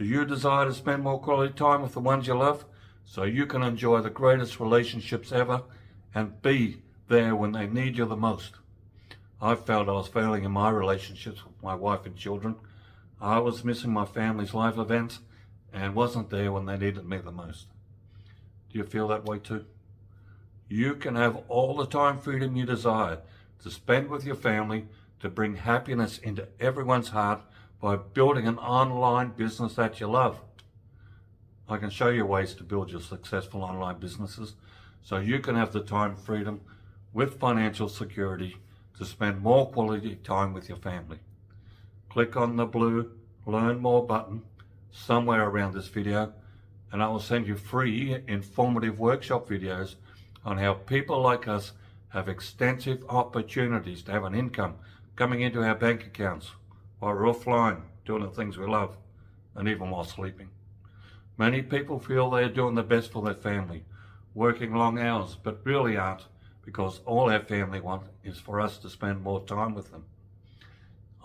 Do you desire to spend more quality time with the ones you love so you can enjoy the greatest relationships ever and be there when they need you the most? I felt I was failing in my relationships with my wife and children. I was missing my family's life events and wasn't there when they needed me the most. Do you feel that way too? You can have all the time freedom you desire to spend with your family to bring happiness into everyone's heart by building an online business that you love. I can show you ways to build your successful online businesses so you can have the time freedom with financial security to spend more quality time with your family. Click on the blue Learn More button somewhere around this video and I will send you free informative workshop videos on how people like us have extensive opportunities to have an income coming into our bank accounts while we're offline doing the things we love and even while sleeping. Many people feel they are doing the best for their family, working long hours, but really aren't, because all our family want is for us to spend more time with them.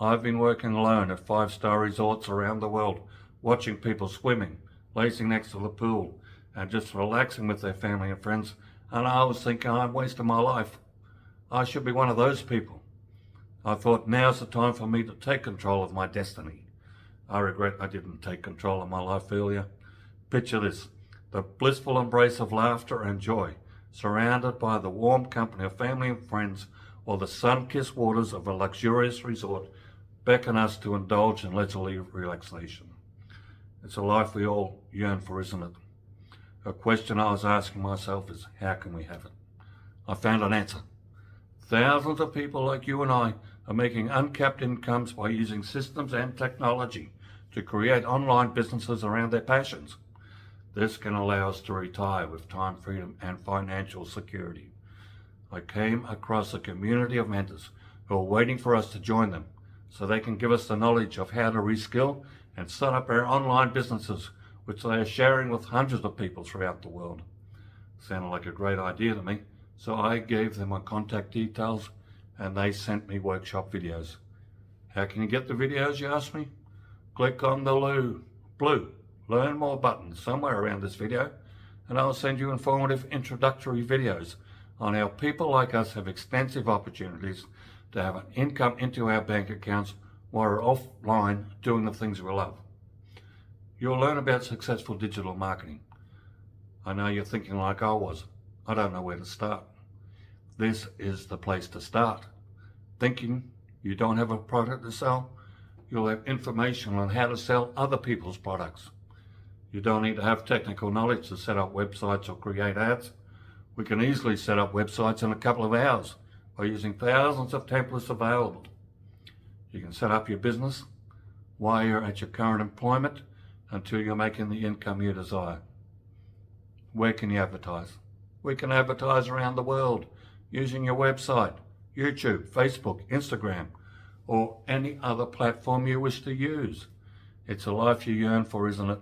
I've been working alone at 5-star resorts around the world, watching people swimming, lazing next to the pool, and just relaxing with their family and friends, and I was thinking I'm wasting my life. I should be one of those people. I thought now's the time for me to take control of my destiny. I regret I didn't take control of my life earlier. Picture this, the blissful embrace of laughter and joy, surrounded by the warm company of family and friends, while the sun-kissed waters of a luxurious resort beckon us to indulge in leisurely relaxation. It's a life we all yearn for, isn't it? A question I was asking myself is, how can we have it? I found an answer. Thousands of people like you and I are making uncapped incomes by using systems and technology to create online businesses around their passions. This can allow us to retire with time freedom and financial security. I came across a community of mentors who are waiting for us to join them so they can give us the knowledge of how to reskill and set up our online businesses, which they are sharing with hundreds of people throughout the world. Sounded like a great idea to me, so I gave them my contact details and they sent me workshop videos. How can you get the videos, you ask me? Click on the blue Learn More button somewhere around this video and I'll send you informative introductory videos on how people like us have extensive opportunities to have an income into our bank accounts while we're offline doing the things we love. You'll learn about successful digital marketing. I know you're thinking like I was. I don't know where to start. This is the place to start. Thinking you don't have a product to sell? You'll have information on how to sell other people's products. You don't need to have technical knowledge to set up websites or create ads. We can easily set up websites in a couple of hours by using thousands of templates available. You can set up your business while you're at your current employment until you're making the income you desire. Where can you advertise? We can advertise around the world using your website, YouTube, Facebook, Instagram, or any other platform you wish to use. It's a life you yearn for, isn't it?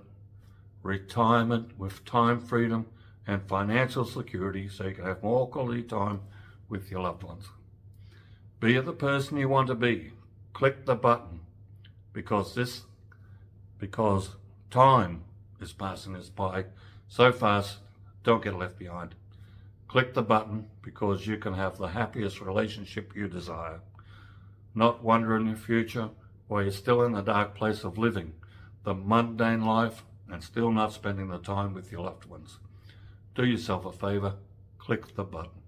Retirement with time freedom and financial security so you can have more quality time with your loved ones. Be the person you want to be. Click the button because time is passing us by so fast, don't get left behind. Click the button because you can have the happiest relationship you desire. Not wondering your future while you're still in the dark place of living the mundane life and still not spending the time with your loved ones. Do yourself a favor, click the button.